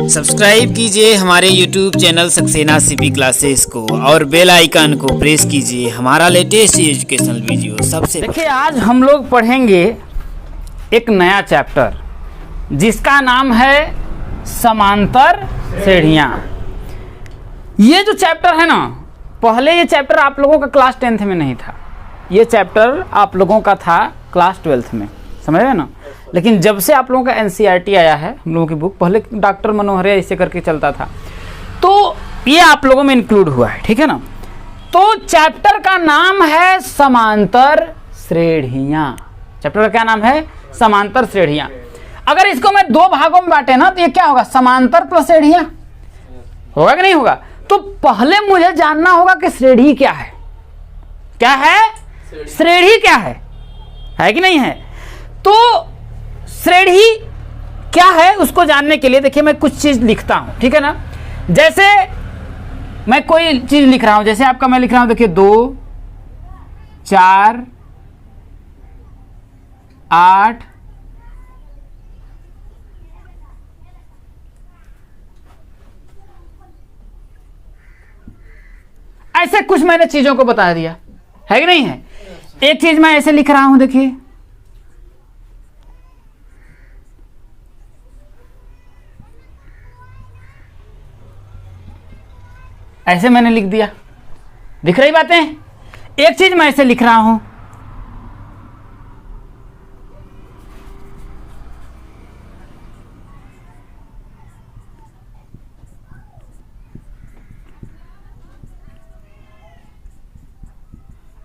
Subscribe कीजिए हमारे YouTube channel Saxena CP classes को और बेल आइकन को प्रेस कीजिए हमारा लेटेस्ट एजुकेशनल वीडियो सबसे। देखिए, आज हम लोग पढ़ेंगे एक नया चैप्टर जिसका नाम है समांतर श्रेणियाँ। ये जो चैप्टर है ना, पहले ये चैप्टर आप लोगों का क्लास 10th में नहीं था, ये चैप्टर आप लोगों का था क्लास 12th में, समझ रहे ना। लेकिन जब से आप लोगों का NCERT आया है, हम लोगों की बुक पहले डॉक्टर मनोहर ऐसे करके चलता था, तो ये आप लोगों में इंक्लूड हुआ है, ठीक है ना। तो चैप्टर का नाम है समांतर श्रेणियाँ। चैप्टर का क्या नाम है? समांतर श्रेणियाँ। अगर इसको मैं दो भागों में बांटे ना, तो ये क्या होगा? समांतर प्लस श्रेणियाँ होगा कि नहीं होगा? तो पहले मुझे जानना होगा कि श्रेणी क्या है। क्या है? श्रेणी क्या है कि नहीं है? तो श्रेणी क्या है उसको जानने के लिए देखिए, मैं कुछ चीज लिखता हूं, ठीक है ना। जैसे मैं कोई चीज लिख रहा हूं, जैसे आपका मैं लिख रहा हूं, देखिए 2, 4, 8, ऐसे कुछ मैंने चीजों को बता दिया, है कि नहीं है। एक चीज मैं ऐसे लिख रहा हूं, देखिए ऐसे मैंने लिख दिया, दिख रही बातें। एक चीज मैं ऐसे लिख रहा हूं,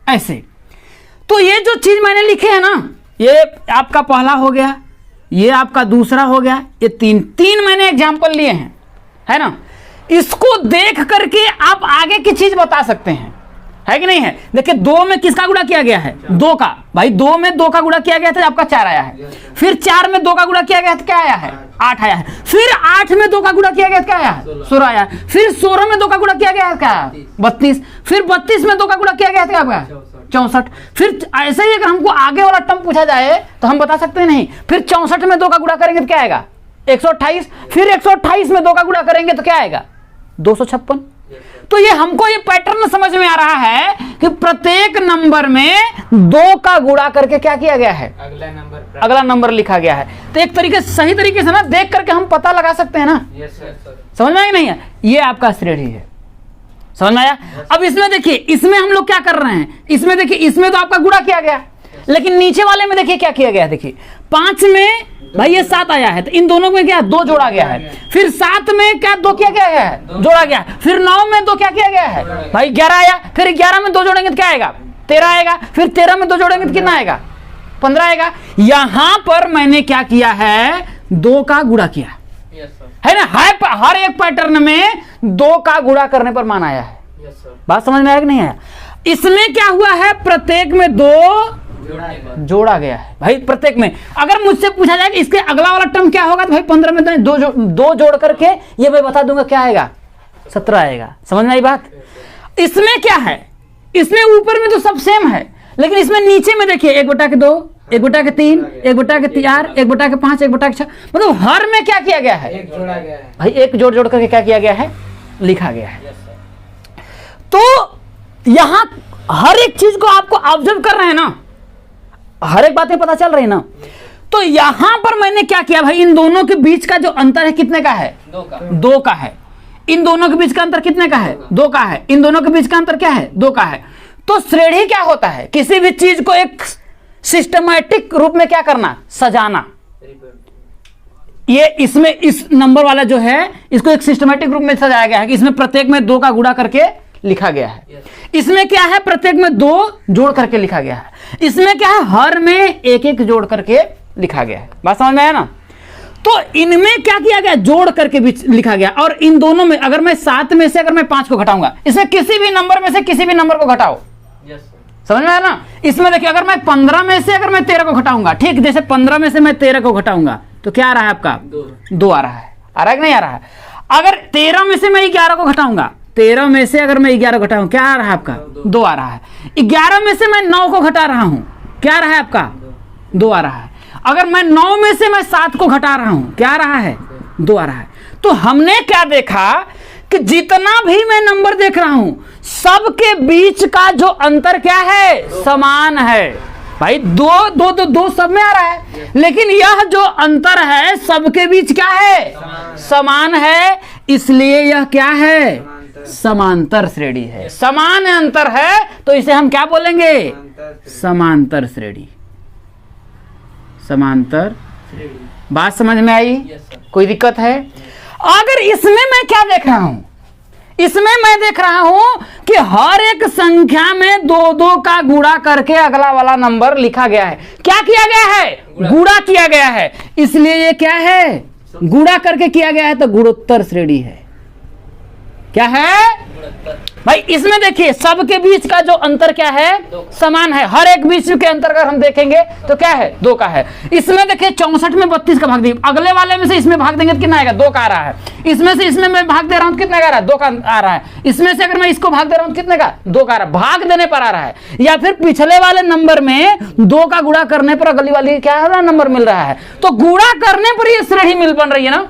ऐसे। तो ये जो चीज मैंने लिखे है ना, ये आपका पहला हो गया, ये आपका दूसरा हो गया, ये तीन मैंने एग्जाम्पल लिए हैं, है ना। इसको देख करके आप आगे की चीज बता सकते हैं, है कि नहीं है। देखिए 2 में किसका गुणा किया गया है? 2 का। भाई 2 में 2 का गुणा किया गया था, आपका 4 आया है। फिर 4 में 2 का गुणा किया गया तो क्या आया है? 8 आया है। फिर 8 में 2 का गुणा किया गया तो क्या आया है? 16 आया है। फिर 16 में 2 का गुणा किया गया है क्या? 32। फिर 32 में 2 का गुणा किया गया था क्या? 64। फिर ऐसे ही अगर हमको आगे वाला टर्म पूछा जाए तो हम बता सकते हैं नहीं। फिर 64 में 2 का गुणा करेंगे तो क्या आएगा? 128। फिर 128 में 2 का गुणा करेंगे तो क्या आएगा? 256। तो ये हमको ये पैटर्न समझ में आ रहा है कि प्रत्येक नंबर में 2 का गुणा करके क्या किया गया है? अगला नंबर लिखा गया है। तो एक तरीके से, सही तरीके से ना देख करके हम पता लगा सकते हैं ना। समझ में आया कि नहीं है? ये आपका श्रेणी है, समझ में आया। अब इसमें देखिए, इसमें हम लोग क्या कर रहे हैं, इसमें देखिए, इसमें तो आपका गुणा किया गया, लेकिन नीचे वाले में देखिए क्या किया गया है। देखिए 5 में भाई ये 7 आया है, तो इन दोनों में क्या 2 जोड़ा गया है। फिर 7 में क्या 2 किया गया है? जोड़ा गया। फिर 9 में 2 क्या किया गया है? भाई 11 आया। फिर 11 में 2 जोड़ेंगे तो क्या आएगा? 13 आएगा। फिर 13 में 2 जोड़ेंगे तो कितना आएगा? 15 आएगा। यहां पर मैंने क्या किया है? 2 का गुणा किया है ना। हर एक पैटर्न में 2 का गुणा करने पर मान आया है। बात समझ में आया कि नहीं आया? इसमें क्या हुआ है? प्रत्येक में 2 जोड़ा गया है। भाई प्रत्येक में अगर मुझसे पूछा जाए कि इसके अगला वाला टर्म क्या होगा, तो भाई 15 में 2 जोड़ करके ये मैं बता दूंगा क्या आएगा? 17 आएगा। समझ में आई बात? इसमें क्या है? इसमें ऊपर में तो सब सेम है, लेकिन इसमें नीचे में देखिए 1/2, 1/3, 1/4, 1/5, 1/6, मतलब हर में क्या किया गया है? एक जोड़ा गया है। भाई एक जोड़ करके क्या किया गया है? लिखा गया है। तो यहां हर एक चीज को आपको ऑब्जर्व कर रहे हैं ना, हर एक बातें पता चल रही ना। तो यहां पर मैंने क्या किया भाई, इन दोनों के बीच का जो अंतर है कितने का है? 2 का है। इन दोनों के बीच का अंतर कितने का है? 2 का है। इन दोनों के बीच का अंतर क्या है? 2 का है। तो श्रेणी क्या होता है? किसी भी चीज को एक सिस्टमैटिक रूप में क्या करना? सजाना। ये इसमें इस नंबर वाला जो है, इसको एक सिस्टमैटिक रूप में सजाया गया है कि इसमें प्रत्येक में 2 का गुणा करके लिखा गया है। इसमें क्या है? प्रत्येक में 2 जोड़ करके लिखा गया है। इसमें क्या है? हर में 1 जोड़ करके लिखा गया है। बात समझ में आया ना? तो इनमें क्या किया गया? जोड़ करके भी लिखा गया। और इन दोनों में अगर मैं 7 में से अगर मैं 5 को घटाऊंगा, इसमें किसी भी नंबर में से किसी भी नंबर को घटाओ। समझ में आया ना? इसमें देखिए, अगर मैं 15 में से अगर मैं 13 को घटाऊंगा, ठीक, जैसे 15 में से मैं 13 को घटाऊंगा तो क्या आ रहा है आपका? 2 आ रहा है। आ रहा है कि नहीं आ रहा है? अगर 13 में से मैं 11 को घटाऊंगा, 13 में से अगर मैं 11 घटाऊं, क्या आ रहा है आपका? 2 आ रहा है। 11 में से मैं 9 को घटा रहा हूं, क्या आ रहा है आपका? 2 आ रहा है। अगर मैं 9 में से मैं 7 को घटा रहा हूं, क्या आ रहा है? 2 आ रहा है। तो हमने क्या देखा कि जितना भी मैं नंबर देख रहा हूं सबके बीच का जो अंतर क्या है, समान है। भाई 2 सब में आ रहा है, लेकिन यह जो अंतर है सबके बीच क्या है, समान है, इसलिए यह क्या है, समांतर श्रेणी है। समान अंतर है तो इसे हम क्या बोलेंगे, समांतर श्रेणी। समांतर बात समझ में आई? कोई दिक्कत है? अगर इसमें मैं क्या देख रहा हूं, इसमें मैं देख रहा हूं कि हर एक संख्या में 2 का गुणा करके अगला वाला नंबर लिखा गया है। क्या किया गया है, गुणा किया गया है, इसलिए ये क्या है, गुणा करके किया गया है, तो गुणोत्तर श्रेणी है। क्या है भाई? इसमें देखिए सबके बीच का जो अंतर क्या है, समान है। हर एक बीच के अंतर अगर हम देखेंगे तो क्या है, 2 का है। इसमें देखिए 64 में 32 का भाग देंगे, अगले वाले में से इसमें भाग देंगे तो कितना आएगा, 2 का आ रहा है। इसमें से इसमें मैं भाग दे रहा हूं तो कितने का आ रहा है, 2 का आ रहा है। इसमें से अगर मैं इसको भाग दे रहा हूं तो कितने का, 2 का आ रहा है। भाग देने पर आ रहा है, या फिर पिछले वाले नंबर में 2 का गुणा करने पर अगली वाली क्या नंबर मिल रहा है। तो गुणा करने पर यह श्रेणी मिल बन रही है ना,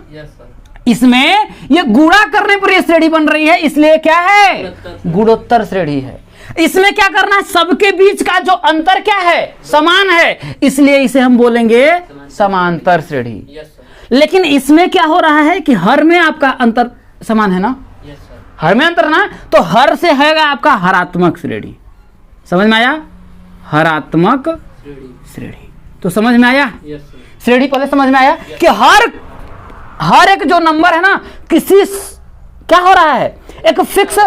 इसमें ये गुणा करने पर ये श्रेणी बन रही है, इसलिए क्या है, गुणोत्तर श्रेणी है। इसमें क्या करना है, सबके बीच का जो अंतर क्या है, समान है, इसलिए इसे हम बोलेंगे समांतर श्रेणी। लेकिन इसमें क्या हो रहा है कि हर में आपका अंतर समान है ना, हर में अंतर ना, तो हर से हैगा आपका हरात्मक श्रेणी। समझ में आया, हरात्मक श्रेणी। तो समझ में आया, श्रेणी पहले समझ में आया कि हर एक जो नंबर है ना, किसी क्या हो रहा है, एक फिक्स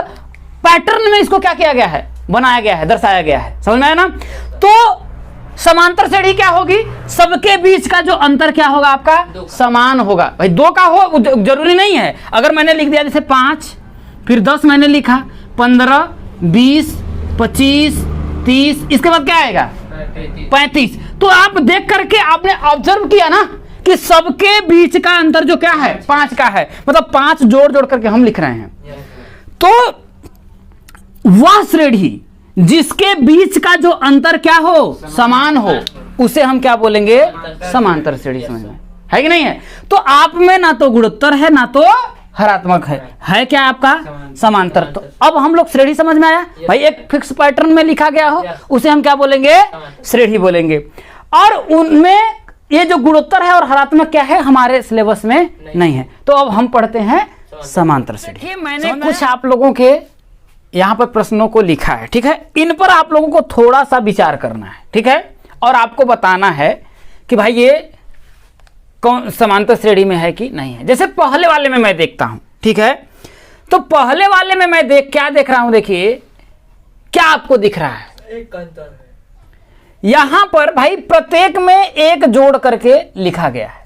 पैटर्न में इसको क्या किया गया है, बनाया गया है, दर्शाया गया है। समझ में आया ना? तो समांतर श्रेणी क्या होगी, सबके बीच का जो अंतर क्या होगा आपका, समान होगा। भाई 2 का हो जरूरी नहीं है। अगर मैंने लिख दिया जैसे 5, फिर 10 मैंने लिखा, 15, 20, 25, 30, इसके बाद क्या आएगा, 35। तो आप देख करके आपने ऑब्जर्व किया ना कि सबके बीच का अंतर जो क्या है, 5 का है, मतलब 5 जोड़ करके हम लिख रहे हैं। तो वह श्रेणी जिसके बीच का जो अंतर क्या हो, समान हो, उसे हम क्या बोलेंगे, समांतर श्रेणी। समझ में है कि नहीं है? तो आप में ना तो गुणोत्तर है ना तो हरात्मक है क्या आपका, समांतर। तो अब हम लोग श्रेणी समझ में आया भाई, एक फिक्स पैटर्न में लिखा गया हो उसे हम क्या बोलेंगे, श्रेणी बोलेंगे। और उनमें ये जो गुणोत्तर है और हरात्मक क्या है, हमारे सिलेबस में नहीं है। तो अब हम पढ़ते हैं समांतर श्रेणी। मैंने कुछ आप लोगों के यहाँ पर प्रश्नों को लिखा है, ठीक है, इन पर आप लोगों को थोड़ा सा विचार करना है, ठीक है, और आपको बताना है कि भाई ये कौन समांतर श्रेणी में है कि नहीं है। जैसे पहले वाले में मैं देखता हूं, ठीक है, तो पहले वाले में मैं क्या देख रहा हूं, देखिए क्या आपको दिख रहा है, एक अंतर है। यहां पर भाई प्रत्येक में 1 जोड़ करके लिखा गया है।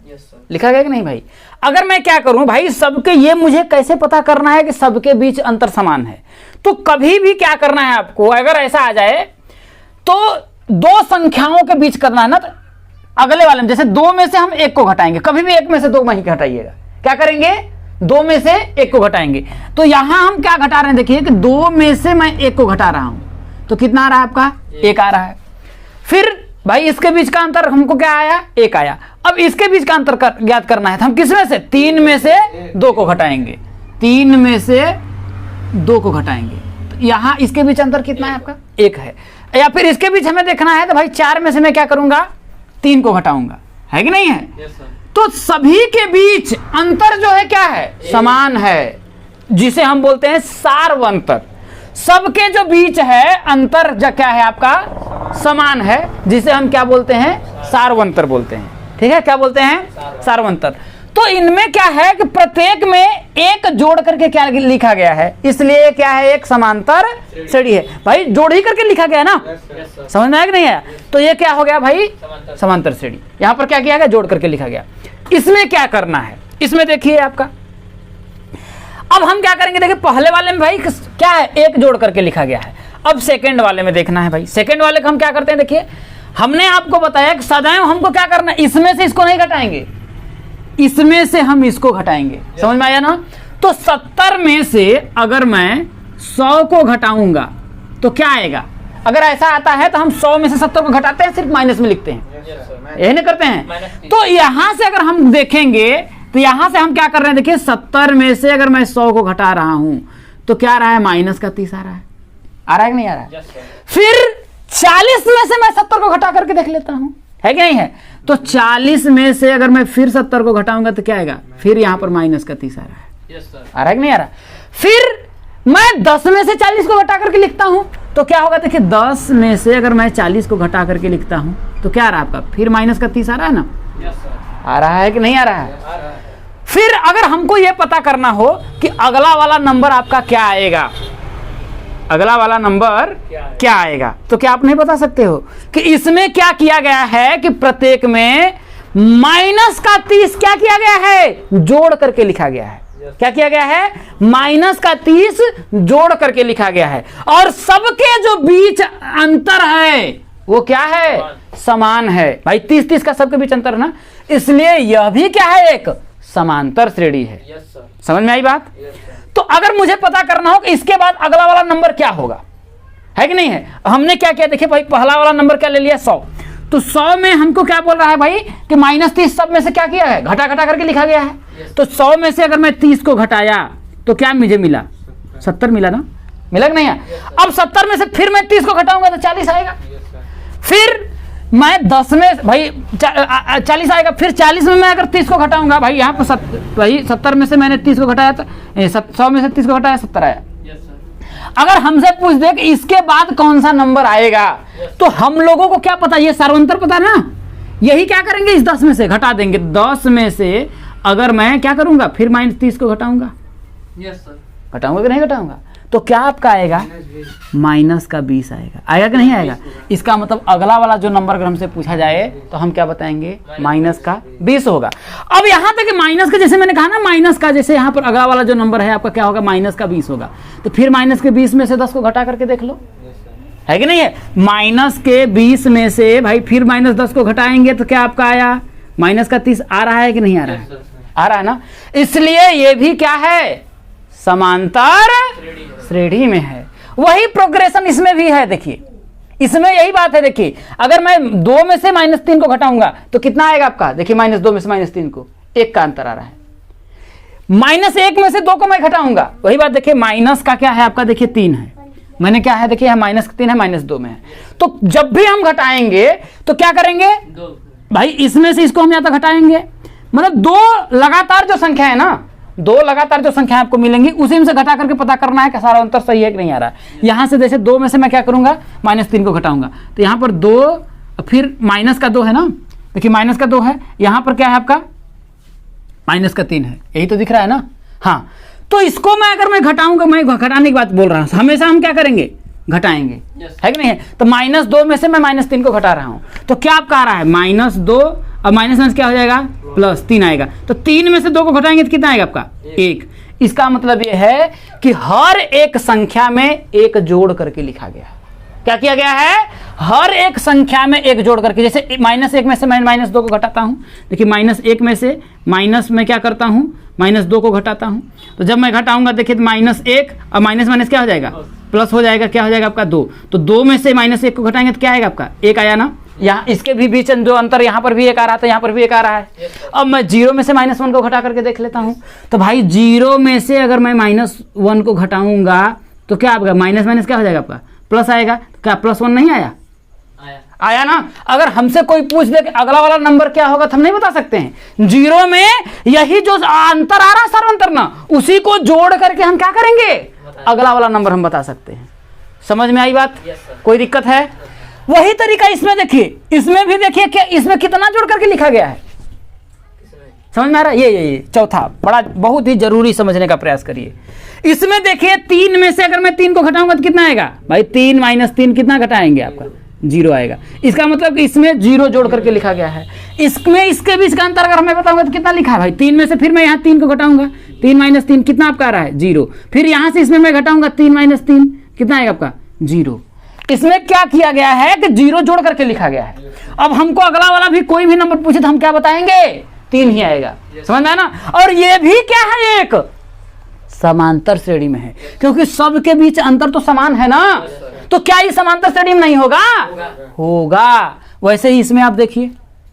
लिखा गया कि नहीं भाई? अगर मैं क्या करूं भाई, सबके ये मुझे कैसे पता करना है कि सबके बीच अंतर समान है? तो कभी भी क्या करना है आपको, अगर ऐसा आ जाए तो 2 संख्याओं के बीच करना है ना, तो अगले वाले में जैसे 2 में से हम 1 को घटाएंगे, कभी भी 1 में से 2 नहीं घटाइएगा। क्या करेंगे, 2 में से 1 को घटाएंगे। तो यहां हम क्या घटा रहे हैं, देखिए कि 2 में से मैं 1 को घटा रहा हूं, तो कितना आ रहा है आपका, 1 आ रहा है। फिर भाई इसके बीच का अंतर हमको क्या आया, 1 आया। अब इसके बीच का अंतर ज्ञात करना है, तो हम किस में से, 3 में से 2 को घटाएंगे, 3 में से 2 को घटाएंगे। तो यहां इसके बीच अंतर कितना है आपका, 1 है। या फिर इसके बीच हमें देखना है, तो भाई 4 में से मैं क्या करूंगा, 3 को घटाऊंगा, है कि नहीं है? तो सभी के बीच अंतर जो है क्या है, समान है, जिसे हम बोलते हैं सार्वंतर। सबके जो बीच है अंतर जो क्या है आपका, समान है, जिसे हम क्या बोलते हैं, सार्वंतर बोलते हैं। ठीक है, क्या बोलते हैं, सार्वंतर। तो इनमें क्या है कि प्रत्येक में 1 जोड़ करके क्या लिखा गया है, इसलिए क्या है, एक समांतर श्रेणी है। भाई जोड़ ही करके लिखा गया ना, समझ में आया कि नहीं आया? तो ये क्या हो गया भाई, समांतर श्रेणी। यहां पर क्या किया गया, जोड़ करके लिखा गया। इसमें क्या करना है, इसमें देखिए आपका, अब हम क्या करेंगे, देखिए पहले वाले में भाई क्या है, 1 जोड़ करके लिखा गया है। अब सेकंड वाले में देखना है भाई, सेकंड वाले को हम क्या करते हैं, देखिए हमने आपको बताया कि सदैव हमको क्या करना है, इसमें से इसको नहीं घटाएंगे, इसमें से हम इसको घटाएंगे। समझ में आया ना? तो 70 में से अगर मैं 100 को घटाऊंगा तो क्या आएगा, अगर ऐसा आता है तो हम 100 में से 70 को घटाते हैं, सिर्फ माइनस में लिखते हैं, यही नहीं करते हैं। तो यहां से अगर हम देखेंगे तो तो यहां से हम क्या कर रहे हैं, देखिए 70 में से अगर मैं 100 को घटा रहा हूं तो क्या आ रहा है, माइनस का 30 आ रहा है कि नहीं आ रहा है? फिर 40 में से मैं 70 को घटा करके देख लेता हूं, है कि नहीं है? तो 40 में से अगर मैं फिर 70 को घटाऊंगा तो क्या आएगा, फिर यहां पर माइनस का 30 आ रहा है। आ रहा है कि नहीं आ रहा? फिर मैं 10 में से 40 को घटा करके लिखता हूं तो क्या होगा, देखिए 10 में से अगर मैं 40 को घटा करके लिखता हूं तो क्या आ रहा है आपका, फिर माइनस का 30 आ रहा है ना? आ रहा है कि नहीं आ रहा है? फिर अगर हमको यह पता करना हो कि अगला वाला नंबर आपका क्या आएगा, अगला वाला नंबर क्या आएगा, तो क्या आप नहीं बता सकते हो कि इसमें क्या किया गया है कि प्रत्येक में माइनस का 30 क्या किया गया है, जोड़ करके लिखा गया है। क्या किया गया है, माइनस का 30 जोड़ करके लिखा गया है। और सबके जो बीच अंतर है वो क्या है, समान है। भाई 30-30 का सबके बीच अंतर है ना, इसलिए यह भी क्या है, एक समांतर श्रेणी है। समझ में आई बात? तो अगर मुझे पता करना हो कि इसके बाद अगला वाला नंबर क्या होगा, है कि नहीं है? हमने क्या किया, देखिए भाई पहला वाला नंबर क्या ले लिया, 100। तो 100 में हमको क्या बोल रहा है भाई कि माइनस 30 सब में से क्या किया है, घटा घटा करके लिखा गया है। तो 100 में से अगर मैं 30 को घटाया तो क्या मुझे मिला, 70 मिला ना, मिला कि नहीं है? अब 70 में से फिर मैं 30 को घटाऊंगा तो 40 आएगा। फिर मैं 10 में भाई 40 आएगा, फिर 40 में मैं अगर 30 को घटाऊंगा, भाई यहाँ पर भाई 70 में से मैंने 30 को घटाया तो 100 में से 30 को घटाया 70 आया। अगर हमसे पूछ दे कि इसके बाद कौन सा नंबर आएगा तो हम लोगों को क्या पता, ये सर्वंतर पता ना, यही क्या करेंगे, इस 10 में से घटा देंगे। 10 में से अगर मैं क्या करूंगा, फिर माइनस 30 को घटाऊंगा, घटाऊंगा कि नहीं घटाऊंगा, तो क्या आपका आएगा, माइनस का 20 आएगा। आएगा कि नहीं आएगा? इसका मतलब अगला वाला जो नंबर अगर हमसे पूछा जाए तो हम क्या बताएंगे, माइनस का 20 होगा। अब यहां तक माइनस का, जैसे मैंने कहा ना, माइनस का जैसे यहां पर अगला वाला जो नंबर है आपका क्या होगा, माइनस का 20 होगा। तो फिर माइनस के 20 में से 10 को घटा करके देख लो, है कि नहीं है? माइनस के 20 में से भाई फिर माइनस 10 को घटाएंगे तो क्या आपका आया, माइनस का 30 आ रहा है कि नहीं आ रहा है? आ रहा है ना। इसलिए ये भी क्या है, समांतर श्रेणी में है। वही प्रोग्रेशन इसमें भी है। देखिए इसमें यही बात है। देखिए अगर मैं 2 में से -3 को घटाऊंगा तो कितना आएगा आपका, देखिए -2 में से -3 को 1 का अंतर आ रहा है। -1 में से 2 को मैं घटाऊंगा, वही बात। देखिए माइनस का क्या है आपका, देखिए 3 है, मैंने क्या है, देखिए -3 है, -2 में है। तो जब भी हम घटाएंगे तो क्या करेंगे भाई, इसमें से इसको हम या तो घटाएंगे, मतलब 2 लगातार जो संख्या है ना, 2 लगातार जो संख्या आपको मिलेंगी उसी में से घटा करके पता करना है कि सारा अंतर सही है कि नहीं आ रहा है। यहां से जैसे 2 में से मैं क्या करूंगा, -3 को घटाऊंगा, तो यहां पर 2 फिर माइनस का 2 है ना, देखिए माइनस का 2 है, यहां पर क्या है आपका माइनस का 3 है, यही तो दिख रहा है ना। हाँ, तो इसको मैं अगर मैं घटाऊंगा, मैं घटाने की बात बोल रहा हूं, हमेशा हम क्या करेंगे, घटाएंगे, है कि नहीं है? तो -2 में से मैं -3 को घटा रहा हूं, तो क्या आपका आ रहा है -2, अब माइनस क्या हो जाएगा, +3 आएगा। तो 3 में से 2 को घटाएंगे तो कितना आएगा आपका, 1। इसका मतलब यह है कि हर एक संख्या में 1 जोड़ करके लिखा गया है। क्या किया गया है, हर एक संख्या में 1 जोड़ करके। जैसे -1 में से मैं -2 को घटाता हूं, देखिए -1 में से माइनस में क्या करता हूं, -2 को घटाता हूं, तो जब मैं घटाऊंगा देखिए -1 और माइनस क्या हो जाएगा, प्लस हो जाएगा, क्या हो जाएगा आपका 2। तो 2 में से -1 को घटाएंगे तो क्या आएगा आपका, 1 आया ना। यहाँ इसके भी बीच जो अंतर, यहाँ पर भी 1 आ रहा था, यहाँ पर भी 1 आ रहा है। अब मैं 0 में से -1 को घटा करके देख लेता हूँ, तो भाई 0 में से अगर मैं -1 को घटाऊंगा तो क्या आपका माइनस क्या हो जाएगा आपका, प्लस आएगा। क्या +1 नहीं आया, आया ना। अगर हमसे कोई पूछ दे कि अगला वाला नंबर क्या होगा तो हम नहीं बता सकते हैं। 0 में यही जो अंतर आ रहा है सर्वांतर ना, उसी को जोड़ करके हम क्या करेंगे, अगला वाला नंबर हम बता सकते हैं। समझ में आई बात? कोई दिक्कत है? वही तरीका इसमें देखिए, इसमें भी देखिए कि इसमें कितना जोड़ करके लिखा गया है, समझ में आ रहा है? ये चौथा बड़ा बहुत ही जरूरी समझने का प्रयास करिए। इसमें देखिए 3 में से अगर मैं 3 को घटाऊंगा तो कितना आएगा भाई, 3 - 3 कितना घटाएंगे आपका, 0 आएगा। इसका मतलब कि इसमें 0 जोड़ करके लिखा गया है। इसमें इसके बीच का अंतर अगर मैं बताऊंगा तो कितना लिखा है भाई, 3 में से फिर मैं यहाँ 3 को घटाऊंगा, 3 - 3 कितना आपका आ रहा है, 0। फिर यहाँ से इसमें मैं घटाऊंगा 3 - 3 कितना आएगा आपका, 0। इसमें क्या किया गया है कि 0 जोड़ करके लिखा गया है। अब हमको अगला वाला भी कोई भी नंबर पूछे तो हम क्या बताएंगे, 3 ही आएगा। समझ में आया ना। और ये भी क्या है, एक समांतर श्रेणी में है, क्योंकि सबके बीच अंतर तो समान है ना। तो क्या ये समांतर श्रेणी में नहीं होगा, होगा। वैसे ही इसमें आप देखिए,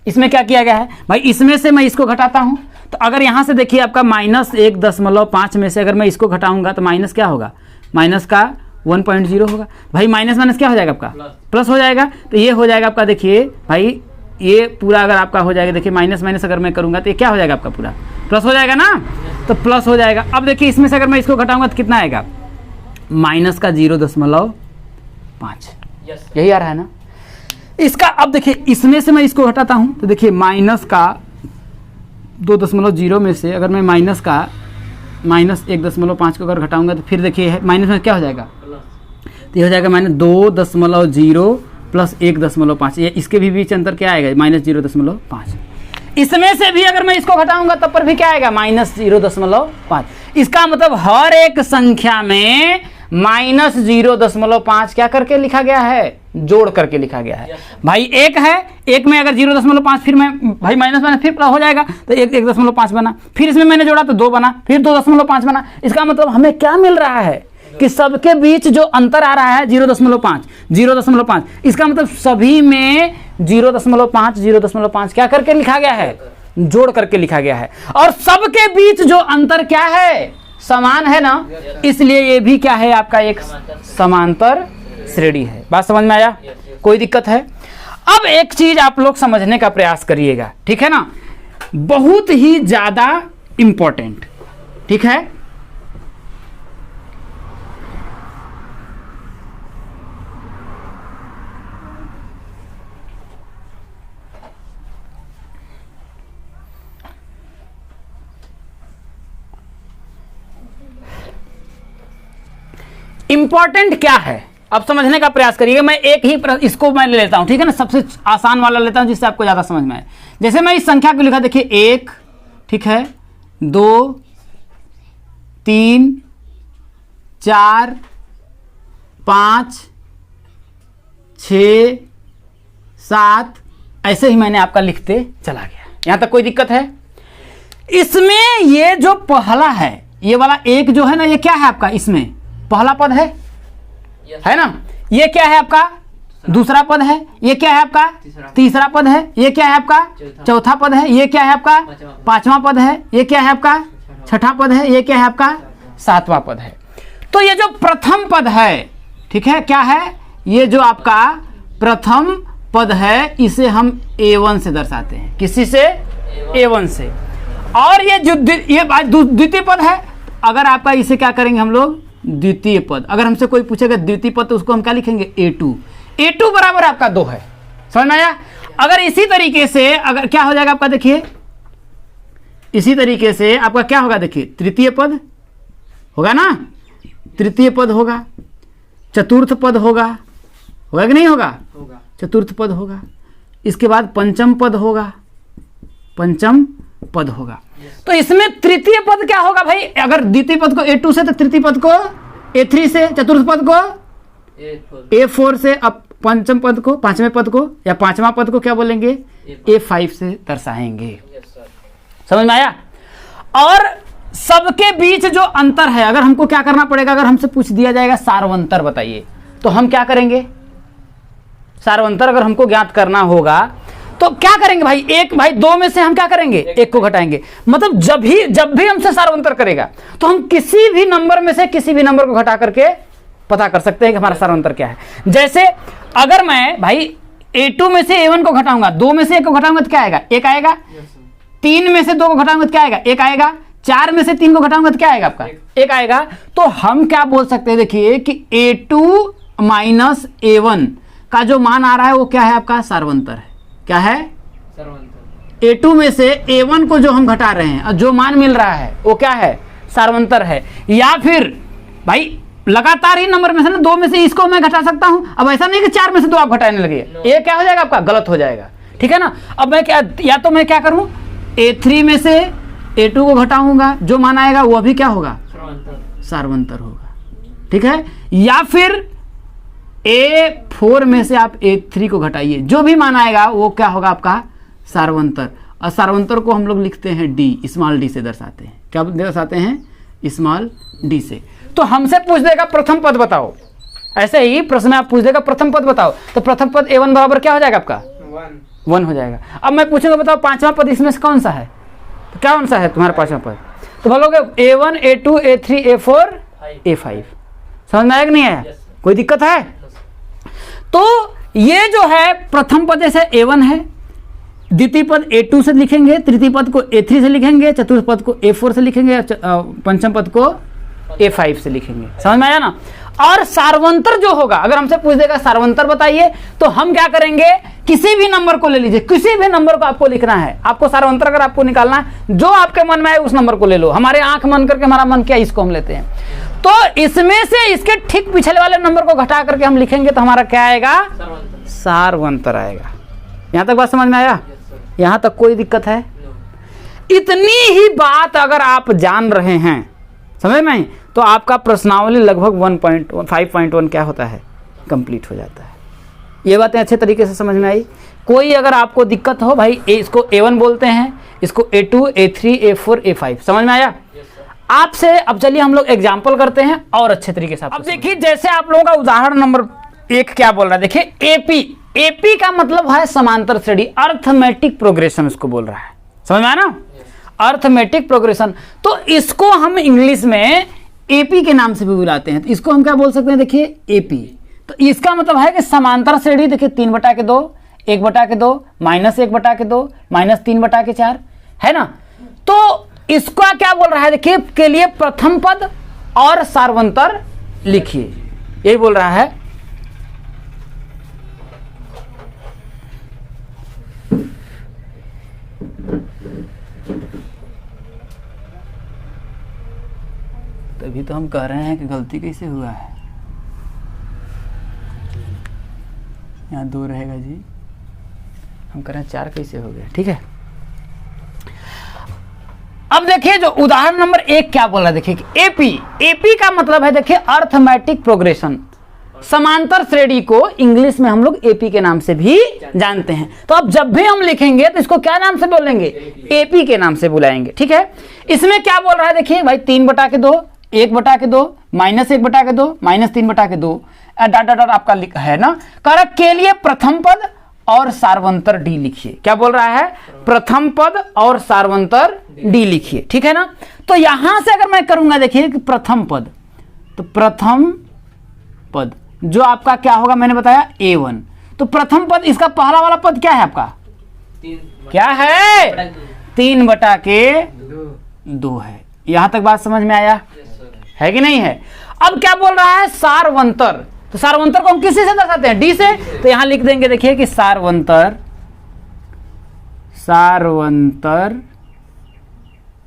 इसमें क्या किया गया है भाई, इसमें से मैं इसको घटाता हूं तो अगर यहाँ से देखिए आपका -1.5 में से अगर मैं इसको घटाऊंगा तो माइनस क्या होगा, माइनस का 1.0 होगा भाई। माइनस माइनस क्या हो जाएगा आपका, प्लस हो जाएगा। तो ये हो जाएगा आपका, देखिए भाई ये पूरा अगर आपका हो जाएगा, देखिए माइनस माइनस अगर मैं करूँगा तो ये क्या हो जाएगा आपका, पूरा प्लस हो जाएगा ना, तो प्लस हो जाएगा। अब देखिए इसमें से अगर मैं इसको घटाऊंगा तो कितना आएगा, माइनस का 0.5, यही आ रहा है ना इसका। अब देखिए इसमें से मैं इसको घटाता हूँ तो देखिए माइनस का 2.0 में से अगर मैं माइनस का -1.5 को अगर घटाऊंगा तो फिर देखिए माइनस में क्या हो जाएगा, तो ये हो जाएगा -2.0 प्लस 1.5। ये इसके भी बीच अंतर क्या आएगा, -0.5। इसमें से भी अगर मैं इसको घटाऊंगा तब पर भी क्या आएगा, -0.5। इसका मतलब हर एक संख्या में -0.5 क्या करके लिखा गया है, जोड़ करके लिखा गया है। भाई एक है, एक में अगर 0.5 फिर मैं भाई माइनस बना फिर हो जाएगा तो 1.5 बना, फिर इसमें मैंने जोड़ा तो 2 बना, फिर 2.5 बना। इसका मतलब हमें क्या मिल रहा है कि सबके बीच जो अंतर आ रहा है 0.5। इसका मतलब सभी में 0.5 क्या करके लिखा गया है, जोड़ करके लिखा गया है। और सबके बीच जो अंतर क्या है, समान है ना, इसलिए ये भी क्या है आपका एक समांतर श्रेणी है। बात समझ में आया, कोई दिक्कत है? अब एक चीज आप लोग समझने का प्रयास करिएगा, ठीक है ना, बहुत ही ज्यादा इंपॉर्टेंट, ठीक है। इंपॉर्टेंट क्या है अब समझने का प्रयास करिएगा। मैं एक ही इसको मैं ले लेता हूं, ठीक है ना, सबसे आसान वाला लेता हूं जिससे आपको ज्यादा समझ में आए। जैसे मैं इस संख्या को लिखा, देखिए 1, ठीक है, 2, 3, 4, 5, 6, 7, ऐसे ही मैंने आपका लिखते चला गया। यहां तक कोई दिक्कत है? इसमें ये जो पहला है, ये वाला 1 जो है ना, ये क्या है आपका, इसमें पहला पद है ना, ये क्या है आपका दूसरा पद है, ये क्या है आपका तीसरा पद है, ये क्या है आपका चौथा पद है, ये क्या है आपका पांचवा पद है, ये क्या है आपका छठा पद है, ये क्या है आपका सातवां पद है। तो ये जो प्रथम पद है, ठीक है, क्या है, ये जो आपका प्रथम पद है इसे हम A1 से दर्शाते हैं। किसी से? A1 से। और ये जो द्वितीय पद है, अगर आपका इसे क्या करेंगे हम लोग, द्वितीय पद। अगर हमसे कोई पूछेगा द्वितीय पद तो उसको हम क्या लिखेंगे, A2 बराबर आपका 2 है। समझ में आया? अगर इसी तरीके से अगर क्या हो जाएगा आपका, देखिए इसी तरीके से आपका क्या होगा, देखिए तृतीय पद होगा ना, तृतीय पद होगा, चतुर्थ पद होगा कि नहीं होगा, चतुर्थ पद होगा, इसके बाद पंचम पद होगा, पंचम पद होगा। तो इसमें तृतीय पद क्या होगा भाई, अगर द्वितीय पद को A2 से तो तृतीय पद को A3 से, चतुर्थ पद को A4 से, अब पंचम पद को, पांचवें पद को या पांचवा पद को क्या बोलेंगे, A5 से दर्शाएंगे। समझ में आया? और सबके बीच जो अंतर है, अगर हमको क्या करना पड़ेगा, अगर हमसे पूछ दिया जाएगा सार्वंतर बताइए, तो हम क्या करेंगे, सार्वंतर अगर हमको ज्ञात करना होगा तो क्या करेंगे भाई, एक भाई 2 में से हम क्या करेंगे, 1 को घटाएंगे। मतलब जब भी हमसे सार्वंतर करेगा तो हम किसी भी नंबर में से किसी भी नंबर को घटा करके पता कर सकते हैं कि हमारा सार्वंतर क्या है। जैसे अगर मैं भाई A2 में से A1 को घटाऊंगा, 2 में से 1 को घटाऊंगा तो क्या आएगा, 1 आएगा। 3 में से 2 को घटाऊंगा तो क्या आएगा, 1 आएगा। 4 में से 3 को घटाऊंगा तो क्या आएगा आपका, 1 आएगा। तो हम क्या बोल सकते हैं, देखिए कि A2 माइनस A1 का जो मान आ रहा है वो क्या है आपका, सार्वंतर है। क्या है, A2 में से A1 को जो हम घटा रहे हैं और जो मान मिल रहा है वो क्या है, सार्वंतर है। या फिर भाई लगातार ही नंबर में से ना 2 में से इसको मैं घटा सकता हूं। अब ऐसा नहीं कि 4 में से 2 आप घटाने लगे, ये क्या हो जाएगा आपका, गलत हो जाएगा, ठीक है ना। अब मैं क्या, या तो मैं क्या करूं, A3 में से A2 को घटाऊंगा, जो मान आएगा वो भी क्या होगा, सार्वंतर होगा, ठीक है। या फिर A4 में से आप A3 को घटाइए, जो भी मान आएगा वो क्या होगा आपका, सार्वंतर। और सार्वंतर को हम लोग लिखते हैं D, स्मॉल d से दर्शाते हैं। क्या दर्शाते हैं, स्मॉल d से। तो हमसे पूछ देगा प्रथम पद बताओ, ऐसे ही प्रश्न में आप पूछ देगा प्रथम पद बताओ, तो प्रथम पद A1 बराबर क्या हो जाएगा आपका, 1 हो जाएगा। अब मैं पूछूंगा बताओ पांचवा पद इसमें से कौन सा है, तो क्या आंसर है तुम्हारे पास यहाँ पर? तो बोलोगे A1 A2 A3 A4 A5। समझ में आया कि नहीं आया? कोई दिक्कत है? तो ये जो है प्रथम पद जैसे A1 है, द्वितीय पद A2 से लिखेंगे, तृतीय पद को A3 से लिखेंगे, चतुर्थ पद को A4 से लिखेंगे, पंचम पद को A5 से लिखेंगे। समझ में आया ना? और सार्वंतर जो होगा, अगर हमसे पूछ देगा सार्वंतर बताइए, तो हम क्या करेंगे, किसी भी नंबर को ले लीजिए, किसी भी नंबर को आपको लिखना है, आपको सार्वंतर अगर आपको निकालना है, जो आपके मन में आए उस नंबर को ले लो। हमारे आंख मन करके हमारा मन क्या, इसको हम लेते हैं। तो इसमें से इसके ठीक पिछले वाले नंबर को घटा करके हम लिखेंगे तो हमारा क्या आएगा, सार्वंतर आएगा। यहां तक बात समझ में आया? यहां तक कोई दिक्कत है? इतनी ही बात अगर आप जान रहे हैं, समझ में, तो आपका प्रश्नावली लगभग 5.1 क्या होता है, कंप्लीट हो जाता है। ये बातें अच्छे तरीके से समझ में आई? कोई अगर आपको दिक्कत हो भाई, इसको A1 बोलते हैं, इसको A2 A3 A4 A5, समझ में आया? आपसे अब चलिए हम लोग एग्जाम्पल करते हैं और अच्छे तरीके से। अब देखिए जैसे आप लोगों का उदाहरण नंबर 1 क्या बोल रहा है, देखिए AP का मतलब है समांतर श्रेणी, अर्थमेटिक प्रोग्रेशन उसको बोल रहा है। समझ में आया ना? Arithmetic progression. तो इसको हम इंग्लिश में AP के नाम से भी बुलाते हैं। तो इसको हम क्या बोल सकते हैं, देखिए AP। तो इसका मतलब है कि समांतर श्रेणी, देखिए 3/2, 1/2, -1/2, -3/4 है ना। तो इसका क्या बोल रहा है, देखिए के लिए प्रथम पद और सार्वंतर लिखिए, यही बोल रहा है। तभी तो हम कह रहे हैं कि गलती कैसे हुआ है। यहाँ 2 रहेगा जी, हम कह रहे हैं 4 कैसे हो गया, ठीक है। अब देखिए जो उदाहरण नंबर 1 क्या बोल रहा है, देखिए AP का मतलब है, देखिए अर्थमेटिक प्रोग्रेशन, समांतर श्रेणी को इंग्लिश में हम लोग AP के नाम से भी जानते हैं। तो अब जब भी हम लिखेंगे तो इसको क्या नाम से बोलेंगे, AP के नाम से बुलाएंगे, ठीक है। इसमें क्या बोल रहा है, देखिए भाई 3/2, 1/2, -1/2, -3/2 डॉट आपका है ना। कारक के लिए प्रथम पद और सार्वंतर D लिखिए। क्या बोल रहा है, प्रथम पद और सार्वंतर D लिखिए, ठीक है ना। तो यहां से अगर मैं करूंगा, देखिए कि प्रथम पद, तो प्रथम पद जो आपका क्या होगा, मैंने बताया A1। तो प्रथम पद, इसका पहला वाला पद क्या है आपका, क्या है, 3/2 है। यहां तक बात समझ में आया है कि नहीं है? अब क्या बोल रहा है, सार्वंतर। तो सार्वंतर को हम किसी से दर्शाते हैं, D से। तो यहां लिख देंगे, देखिए कि सार्वंतर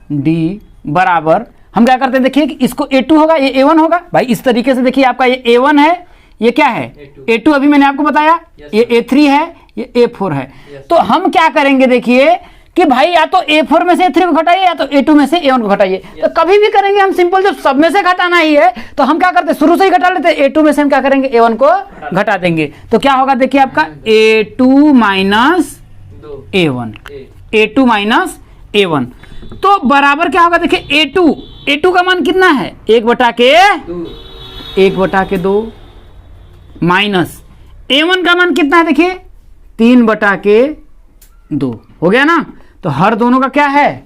D बराबर, हम क्या करते हैं, देखिए कि इसको A2 होगा, ये A1 होगा भाई। इस तरीके से देखिए आपका ये A1 है, ये क्या है A2 अभी मैंने आपको बताया, ये A3 है, ये A4 है। तो हम क्या करेंगे, देखिए कि भाई या तो A4 में से A3 को घटाइए, या तो A2 में से A1 को घटाइए। तो कभी भी करेंगे हम सिंपल, जब सब में से घटाना ही है तो हम क्या करते हैं, शुरू से ही घटा लेते हैं। A2 में से हम क्या करेंगे, A1 को घटा देंगे। तो क्या होगा, देखिए आपका A2 minus A1, A2 minus A1। तो बराबर क्या होगा, देखिए A2 का मान कितना है, 1/2 माइनस A1 का मान कितना है, देखिए 3/2 हो गया ना। तो हर दोनों का क्या है,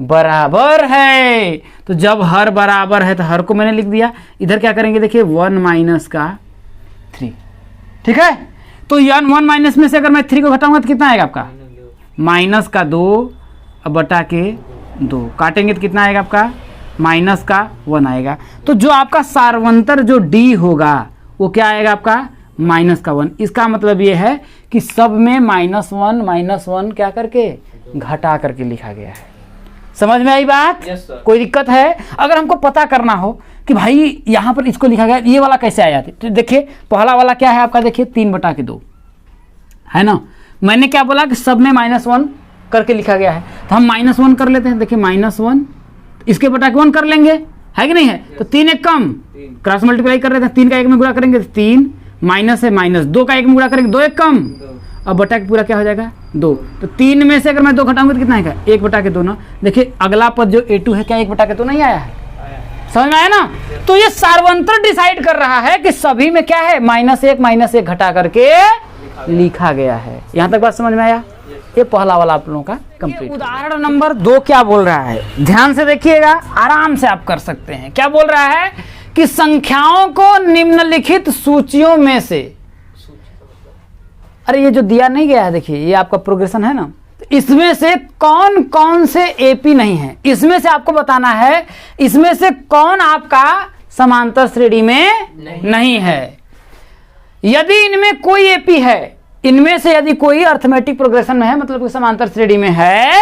बराबर है। तो जब हर बराबर है तो हर को मैंने लिख दिया। इधर क्या करेंगे, देखिए 1 माइनस का 3, ठीक है। तो 1 माइनस में से अगर मैं 3 को घटाऊंगा तो कितना आएगा आपका, माइनस का 2 बटा के 2 काटेंगे तो कितना आएगा आपका, माइनस का 1 आएगा। तो जो आपका सार्वंतर जो D होगा वो क्या आएगा आपका, माइनस का 1। इसका मतलब ये है कि सब में -1 क्या करके, घटा करके लिखा गया है। समझ में आई बात? कोई दिक्कत है? अगर हमको पता करना हो कि भाई यहाँ पर इसको लिखा गया, ये वाला कैसे आया, तो देखिए पहला वाला क्या है आपका, देखिए 3/2 है ना। मैंने क्या बोला कि सब में -1 करके लिखा गया है, तो हम -1 कर लेते हैं। देखिए -1 इसके बटा के 1 कर लेंगे, है कि नहीं है। तो 3 एक कम, क्रॉस मल्टीप्लाई कर लेते हैं, 3 का 1 में गुणा करेंगे तो 3, माइनस है माइनस, 2 का 1 में गुणा करेंगे 2 एक कम, अब बटा के पूरा क्या हो जाएगा 2। तो 3 में से अगर मैं 2 घटाऊंगा तो कितना आएगा, 1/2 ना। देखिए अगला पद जो A2 है, क्या 1/2 नहीं आया है, समझ में आया ना। तो ये सार्वंतर डिसाइड कर रहा है कि सभी में क्या है, -1 घटा करके लिखा गया है। यहां तक बात समझ में आया? ये पहला वाला आप लोगों का कंप्लीट। उदाहरण नंबर 2 क्या बोल रहा है, ध्यान से देखिएगा, आराम से आप कर सकते हैं। क्या बोल रहा है कि संख्याओं को निम्नलिखित सूचियों में से, अरे ये जो दिया नहीं गया है देखिए, ये आपका प्रोग्रेशन है ना, तो इसमें से कौन कौन से एपी नहीं है, इसमें से आपको बताना है इसमें से कौन आपका समांतर श्रेणी में नहीं है। यदि इनमें कोई एपी है, इनमें से यदि कोई अर्थमेटिक प्रोग्रेशन में है, मतलब कि समांतर श्रेणी में है,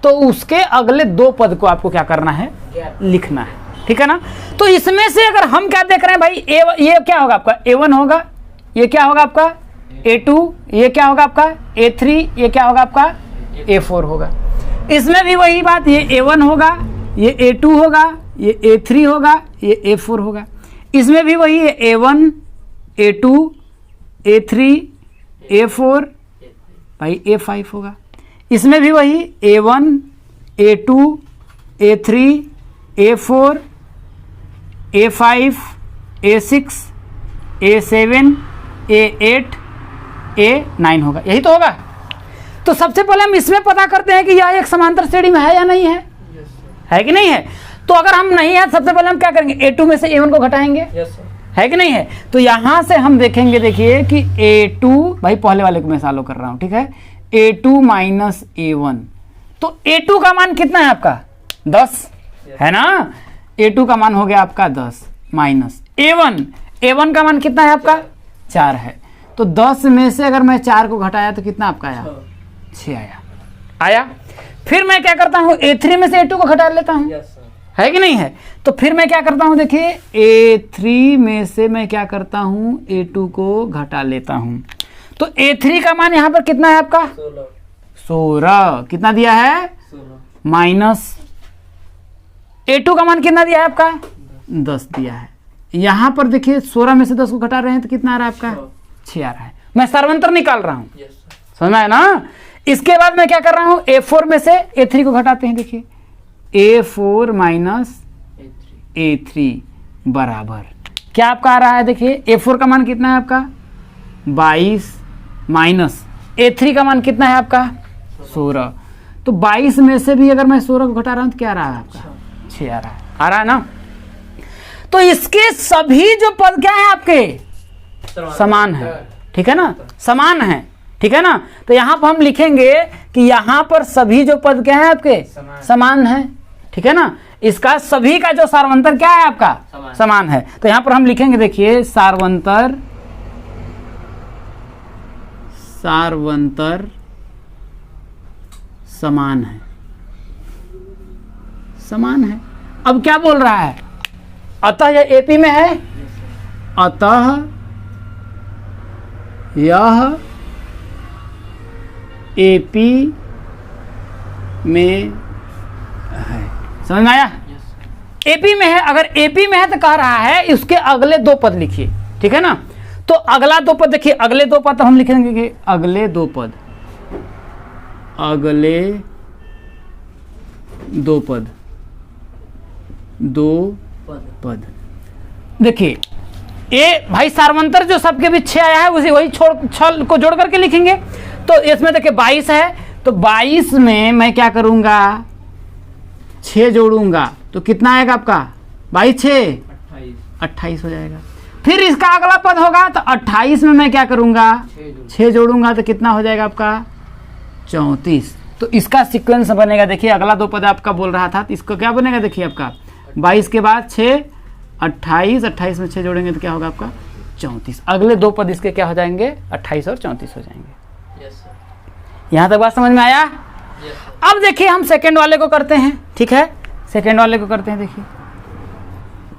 तो उसके अगले 2 पद को आपको क्या करना है, लिखना है, ठीक है ना। तो इसमें से अगर हम क्या देख रहे हैं भाई, ये क्या होगा आपका A1 होगा, ये क्या होगा आपका A2, ये क्या होगा आपका A3, ये क्या होगा आपका A4 होगा। इसमें भी वही बात, ये A1 होगा, ये A2 होगा, ये A3 होगा, ये A4 होगा। इसमें भी वही है, A1, A2, A3, A4, भाई A5 होगा। इसमें भी वही A1, A2, A3, A4, A5, A6, A7, A8, A9 होगा, यही तो होगा। तो सबसे पहले हम इसमें पता करते हैं कि यह एक समांतर श्रेणी में है या नहीं है, है कि नहीं है। तो अगर हम नहीं है, सबसे पहले हम क्या करेंगे, A2 में से A1 को घटाएंगे, है कि नहीं है। तो यहां से हम देखेंगे, देखिए कि A2, भाई पहले वाले को मैं फॉलो कर रहा हूं, ठीक है, A2 माइनस A1, तो A2 का मान कितना है आपका 10 है ना। A2 का मान हो गया आपका 10 माइनस A1 का मान कितना है आपका 4 है। तो 10 में से अगर मैं 4 को घटाया तो कितना आपका आया, 6 आया। फिर मैं क्या करता हूं, A3 में से A2 को घटा लेता हूं, है कि नहीं है। तो फिर मैं क्या करता हूं, देखिए A3 में से मैं क्या करता हूं, A2 को घटा लेता हूं। तो A3 का मान यहां पर कितना है आपका 16, कितना दिया है माइनस A2 का मान कितना दिया है आपका 10 दिया है। यहां पर देखिए 16 में से 10 को घटा रहे हैं तो कितना आ रहा है आपका 6 आ रहा है। मैं सर्वंतर निकाल रहा हूं, समझ में आया ना। इसके बाद मैं क्या कर रहा हूं, A4 में से A3 को घटाते हैं, देखिए A4 माइनस A3 बराबर क्या आपका आ रहा है, देखिए A4 का मान कितना है आपका 22 माइनस A3 का मान कितना है आपका 16। तो 22 में से भी अगर मैं 16 को घटा रहा हूं तो क्या आ रहा है आपका 6 आ रहा है ना। तो इसके सभी जो पद क्या है आपके समान है, ठीक है ना, समान है, ठीक है ना। तो यहां पर हम लिखेंगे कि यहां पर सभी जो पद क्या है आपके समान है, ठीक है ना। इसका सभी का जो सार्वंतर क्या है आपका समान है। तो यहां पर हम लिखेंगे, देखिए सार्वंतर समान है, समान है। अब क्या बोल रहा है, अतः यह एपी में है, अतः यह एपी में है। समझ में आया, एपी में है। अगर एपी में है तो कह रहा है इसके अगले 2 पद लिखिए, ठीक है ना। तो अगला 2 पद देखिए, अगले 2 पद हम लिखेंगे कि अगले 2 पद, अगले 2 पद, 2 पद देखिए। ये भाई सार्वंतर जो सबके बीच 6 आया है उसी वही 6 को जोड़ करके लिखेंगे। तो इसमें देखिए 22 है, तो 22 में मैं क्या करूंगा 6 जोड़ूंगा तो कितना आएगा आपका 22 6 28 हो जाएगा। फिर इसका अगला पद होगा तो 28 में मैं क्या करूंगा 6 जोड़ूंगा तो कितना हो जाएगा आपका 34। तो इसका सीक्वेंस बनेगा, देखिए अगला 2 पद आपका बोल रहा था, तो इसको क्या बनेगा, देखिए आपका 22 के बाद 6 28, 28 में 6 जोड़ेंगे तो क्या होगा आपका 34। अगले 2 पद इसके क्या हो जाएंगे 28 और 34 हो जाएंगे। यहां तक बात समझ में आया। अब देखिए हम सेकंड वाले को करते हैं, ठीक है, सेकंड वाले को करते हैं। देखिए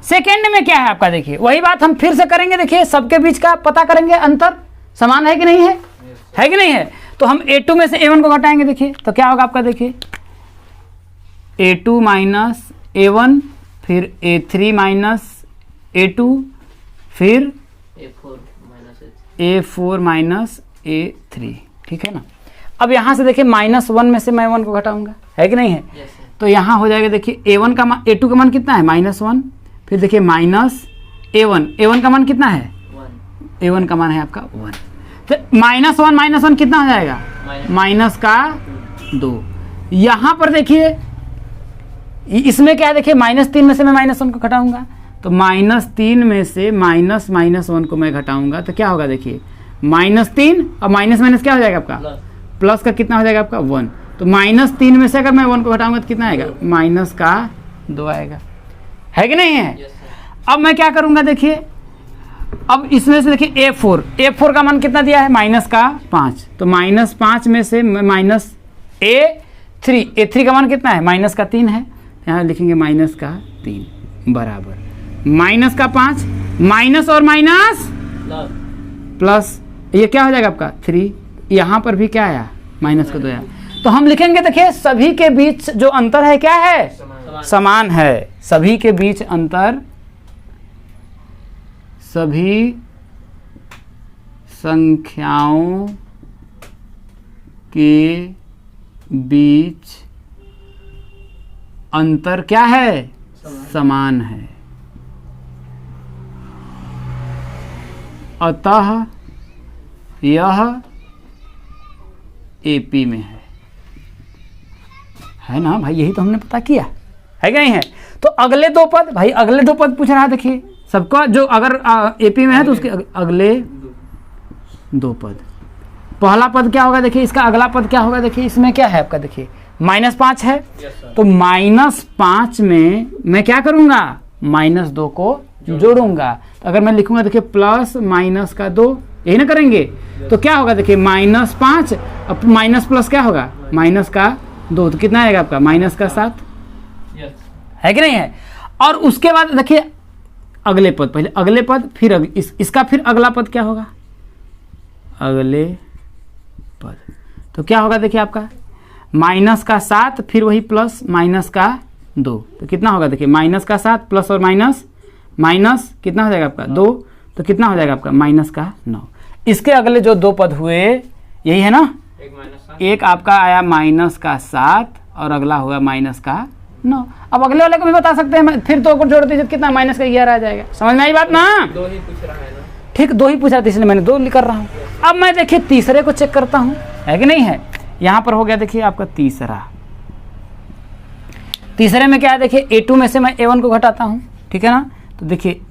सेकंड में क्या है आपका, देखिए वही बात हम फिर से करेंगे। देखिए सबके बीच का पता करेंगे अंतर समान है कि नहीं है, है कि नहीं है। तो हम A2 में से A1 को घटाएंगे, देखिए तो क्या होगा आपका, देखिए A2 माइनस A1, फिर A3 माइनस A2, फिर A4 माइनस A3, ठीक है ना। अब यहाँ से देखिए -1 में से मैं 1 को घटाऊंगा, है कि नहीं है। तो यहाँ हो जाएगा, देखिए A1 का मान, A2 का मान कितना है -1, फिर देखिए माइनस A1 का मान कितना है 1, A1 का मान है आपका 1, फिर -1 कितना हो जाएगा माइनस का 2। यहाँ पर देखिए इसमें क्या है, देखिए -3 में से मैं -1 को घटाऊंगा, तो -3 में से -1 को मैं घटाऊंगा तो क्या होगा, देखिए -3 और माइनस माइनस क्या हो जाएगा आपका, प्लस का कितना हो जाएगा आपका 1। तो -3 में से अगर मैं 1 को घटाऊंगा तो कितना आएगा, -2 आएगा, है कि नहीं है। अब मैं क्या करूंगा, देखिए अब इसमें से देखिए A4 का मान कितना दिया है, -5, तो -5 में से A3 का मान कितना है, -3 है, यहाँ लिखेंगे -3 बराबर -5 माइनस और माइनस प्लस, ये क्या हो जाएगा आपका 3, यहाँ पर भी क्या आया -2 आया। तो हम लिखेंगे, देखिए सभी के बीच जो अंतर है क्या है, समान है। सभी के बीच अंतर, सभी संख्याओं के बीच अंतर क्या है, समान है। अतः यह एपी में है ना भाई, यही तो हमने पता किया है कि नहीं है। तो अगले 2 पद भाई, अगले 2 पद पूछ रहा है, देखिए सबका जो अगर एपी में है तो उसके अगले 2 पद, पहला पद क्या होगा, देखिए इसका अगला पद क्या होगा, देखिए इसमें क्या है आपका, देखिए -5 है, तो -5 में मैं क्या करूंगा, -2 को जोड़ूंगा। तो अगर मैं लिखूंगा, देखिए प्लस माइनस का 2, यही ना करेंगे, तो क्या होगा, देखिए -5 अब माइनस प्लस क्या होगा, -2, तो कितना आएगा आपका -7, है कि नहीं है। और उसके बाद देखिए अगले पद, पहले अगले पद फिर इसका फिर अगला पद क्या होगा, अगले पद, तो क्या होगा, देखिए आपका -7 फिर वही प्लस -2, तो कितना होगा, देखिए -7 प्लस और माइनस कितना हो जाएगा आपका 2, तो कितना हो जाएगा आपका -9। इसके अगले जो 2 पद हुए यही है ना, एक आपका आया -7 और अगला हुआ -9। अब अगले वाले को भी बता सकते हैं, फिर 2 को जोड़ दीजिए कितना, -11 आ जाएगा। समझ में आई बात ना, 2 ही पूछ रहा है ना, ठीक 2 ही पूछा था इसलिए मैंने 2 कर रहा हूँ। अब मैं देखिए तीसरे को चेक करता हूँ, है कि नहीं है। यहाँ पर हो गया देखिए आपका तीसरे में क्या है, देखिए A2 में से मैं A1 को घटाता हूँ, ठीक है ना। तो देखिए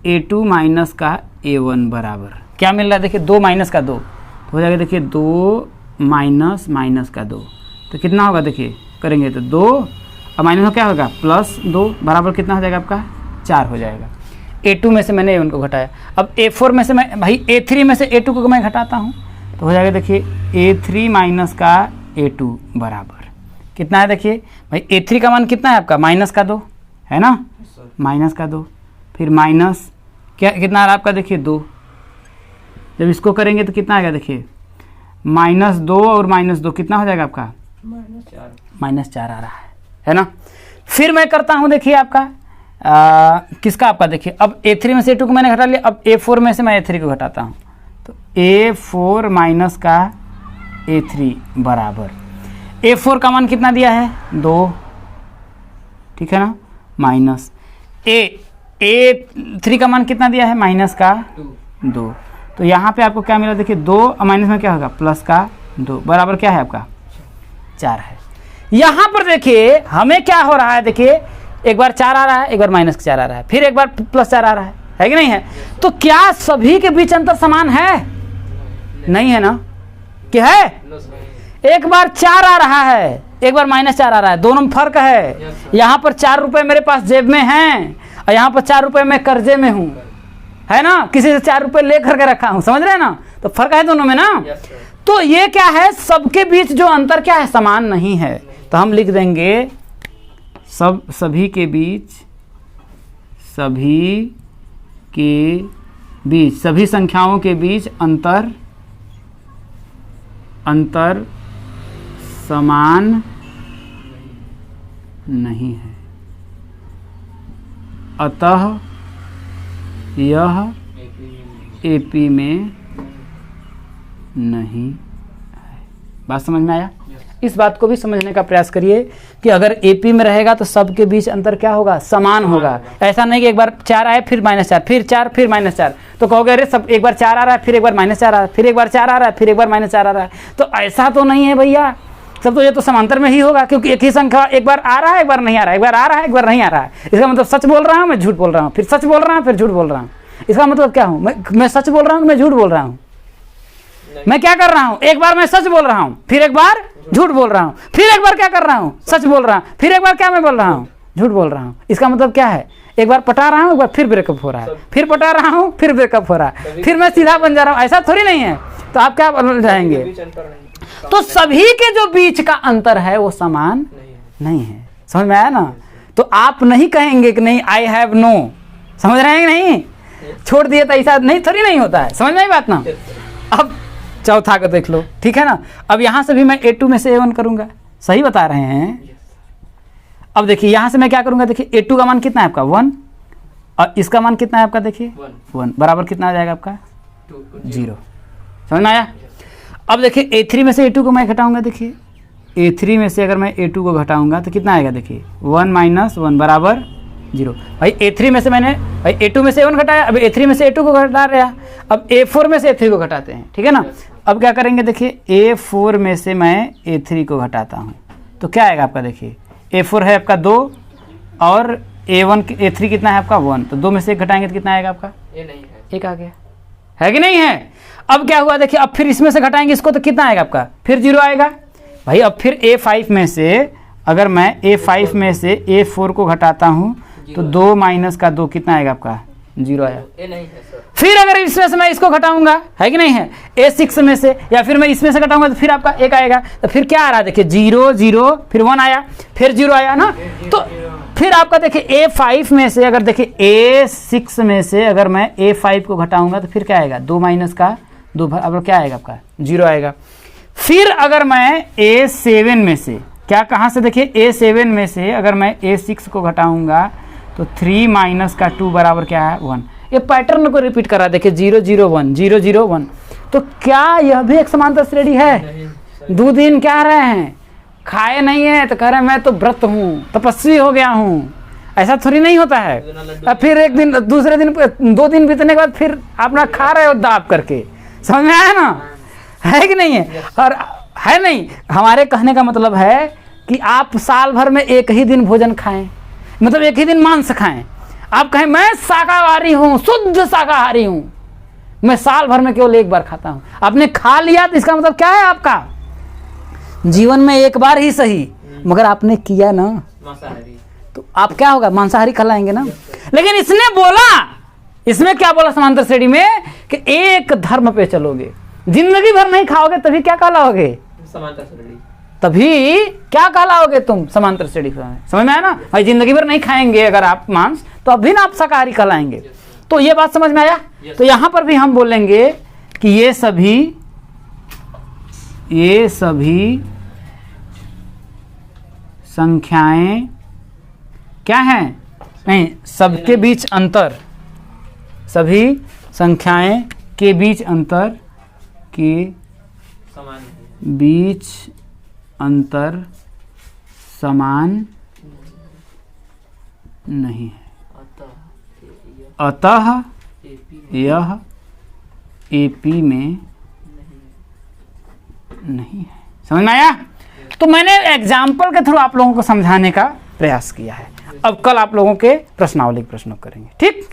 A2 माइनस का A1 बराबर क्या मिल रहा है, देखिए 2 माइनस का 2, तो हो जाएगा देखिए 2 माइनस का 2, तो कितना होगा, देखिए करेंगे तो 2 और माइनस में क्या होगा +2 बराबर कितना हो जाएगा आपका 4 हो जाएगा। A2 में से मैंने A1 को घटाया। अब A4 में से मैं भाई A3 में से A2 को मैं घटाता हूँ, तो हो जाएगा देखिए A3 माइनस का A2 बराबर कितना है, देखिए भाई A3 का मान कितना है आपका -2 है ना, -2 फिर माइनस क्या कितना आ रहा है आपका, देखिए 2, जब इसको करेंगे तो कितना आएगा, देखिए -2 और -2 कितना हो जाएगा आपका -4 आ रहा है ना। फिर मैं करता हूँ देखिए आपका किसका आपका, देखिए अब A3 में से A2 को मैंने घटा लिया, अब A4 में से मैं A3 को घटाता हूँ, तो A4 माइनस का A3 बराबर A4 का मान कितना दिया है 2, ठीक है ना, माइनस A3 का मान कितना दिया है -2, तो यहाँ पे आपको क्या मिला, देखिए 2 और माइनस में क्या होगा +2 बराबर क्या है आपका 4 है। यहाँ पर देखिए हमें क्या हो रहा है, देखिए एक बार 4 आ रहा है, एक बार -4 आ रहा है, फिर एक बार +4 आ रहा है कि नहीं है। तो क्या सभी के बीच अंतर समान है, नहीं है ना, क्या है, एक बार 4 आ रहा है, एक बार -4 आ रहा है, दोनों में फर्क है। यहाँ पर 4 रुपए मेरे पास जेब में हैं और यहाँ पर 4 रुपए मैं कर्जे में हूँ, है ना, किसी से 4 रुपए ले करके रखा हूँ, समझ रहे हैं ना, तो फर्क है दोनों में ना। तो ये क्या है, सबके बीच जो अंतर क्या है, समान नहीं है, तो हम लिख देंगे सभी के बीच सभी संख्याओं के बीच अंतर समान नहीं है, अतः यह एपी में नहीं है। बात समझ में आया। इस बात को भी समझने का प्रयास करिए कि अगर एपी में रहेगा तो सबके बीच अंतर क्या होगा, समान होगा। ऐसा नहीं कि एक बार 4 आए फिर -4 फिर 4 फिर -4, तो कहोगे अरे सब एक बार 4 आ रहा है, फिर एक बार -4 आ रहा है, फिर एक बार 4 आ रहा है, फिर एक बार -4 आ रहा है। तो ऐसा तो नहीं है भैया, सब तो ये तो समांतर में ही होगा, क्योंकि एक ही संख्या एक बार आ रहा है, एक बार नहीं आ रहा है, एक बार आ रहा है, एक बार नहीं आ रहा है। इसका मतलब सच बोल रहा हूँ, मैं झूठ बोल रहा हूँ, फिर सच बोल रहा हूँ, फिर झूठ बोल रहा हूँ। इसका मतलब क्या हूँ, मैं सच बोल रहा हूँ, मैं झूठ बोल रहा हूँ। मैं क्या कर रहा हूँ, एक बार मैं सच बोल रहा हूँ, फिर एक बार झूठ बोल रहा हूँ, फिर एक बार क्या कर रहा हूँ, सच बोल रहा हूँ, फिर एक बार क्या मैं बोल रहा हूँ, झूठ बोल रहा हूँ। इसका मतलब क्या है, एक बार पटा रहा हूँ, एक बार फिर ब्रेकअप हो रहा है, फिर पटा रहा हूँ, फिर ब्रेकअप हो रहा है, फिर मैं सीधा बन जा रहा हूँ। ऐसा थोड़ी नहीं है। तो आप क्या बन जाएंगे, तो सभी के जो बीच का अंतर है वो समान नहीं है। समझ में आया ना? तो आप नहीं कहेंगे कि नहीं आई हैव नो, समझ रहे हैं कि नहीं, छोड़ दिए तो ऐसा नहीं थोड़ी नहीं होता है। समझ में आई बात ना? अब चौथा का देख लो, ठीक है ना। अब यहां से भी मैं A2 में से A1 करूंगा, सही बता रहे हैं। अब देखिए यहां से मैं क्या करूंगा, देखिए A2 का मान कितना है आपका 1, और इसका मान कितना है आपका, देखिए 1 बराबर कितना आ जाएगा आपका 0। समझ में आया? अब देखिए A3 में से A2 को मैं घटाऊंगा, देखिए A3 में से अगर मैं A2 को घटाऊंगा तो कितना आएगा, देखिए 1 - 1 बराबर 0। भाई A3 में से मैंने भाई A2 में से A1 घटाया, अब A3 में से A2 को घटा रहा, अब A4 में से A3 को घटाते हैं, ठीक है ना। अब क्या करेंगे, देखिए A4 में से मैं A3 को घटाता हूँ तो क्या आएगा आपका, देखिए A4 है आपका 2 और A3 कितना है आपका 1, तो 2 में से 1 घटाएंगे तो कितना आएगा आपका, एक आ गया, है कि नहीं है। अब क्या हुआ, देखिए अब फिर इसमें से घटाएंगे इसको तो कितना आएगा आपका, फिर 0 आएगा। भाई अब फिर A5 में से अगर मैं A5 में से A4 को घटाता हूँ तो 2 - 2 कितना आएगा आपका, 0 आया। फिर अगर इसमें से मैं इसको घटाऊंगा, है कि नहीं है, A6 में से, या फिर मैं इसमें से घटाऊंगा तो फिर आपका 1 आएगा। तो फिर क्या आ रहा है, देखिए 0 0 फिर 1 आया, फिर 0 आया ना। तो फिर आपका देखिए A5 में से अगर देखिए A6 में से अगर मैं A5 को घटाऊंगा तो फिर क्या आएगा, 2 - 2 अब क्या आएगा आपका 0 आएगा। फिर अगर मैं A7 में से क्या, कहाँ से, देखिए A7 में से अगर मैं A6 को घटाऊंगा तो 3 - 2 बराबर क्या है 1। ये पैटर्न को रिपीट करा, देखिए 0 0 1 0 0 1। तो क्या यह भी एक समांतर श्रेणी है? 2 दिन क्या रहे हैं, खाए नहीं है तो कह रहे हैं मैं तो व्रत हूँ, तपस्वी हो गया हूँ। ऐसा थोड़ी नहीं होता है। अब फिर एक दिन, दूसरे दिन, 2 दिन बीतने के बाद फिर अपना खा रहे हो दाब करके। समझ में आया ना, है कि नहीं है? और है नहीं, हमारे कहने का मतलब है कि आप साल भर में एक ही दिन भोजन खाएं, मतलब एक ही दिन मांस खाएं। आप कहें मैं शाकाहारी हूं, शुद्ध शाकाहारी हूं, मैं साल भर में केवल एक बार खाता हूं। आपने खा लिया तो इसका मतलब क्या है, आपका जीवन में एक बार ही सही, मगर आपने किया ना तो आप क्या होगा, मांसाहारी कहलाएंगे ना। लेकिन इसने बोला, इसमें क्या बोला समांतर श्रेणी में कि एक धर्म पे चलोगे, जिंदगी भर नहीं खाओगे तभी क्या कहलाओगे, समांतर श्रेणी। तभी क्या कहलाओगे तुम, समांतर श्रेणी। समझ में आया ना भाई, जिंदगी भर नहीं खाएंगे अगर आप मांस तो अभी ना आप शाकाहारी कहलाएंगे। तो ये बात समझ में आया। तो यहां पर भी हम बोलेंगे कि ये सभी संख्याएं क्या हैं, नहीं, सबके बीच अंतर, सभी संख्याएं के बीच अंतर के बीच अंतर समान नहीं है। अतः यह AP में नहीं है। समझ में आया? तो मैंने एग्जाम्पल के थ्रू आप लोगों को समझाने का प्रयास किया है। अब कल आप लोगों के प्रश्नावली प्रश्नों करेंगे, ठीक।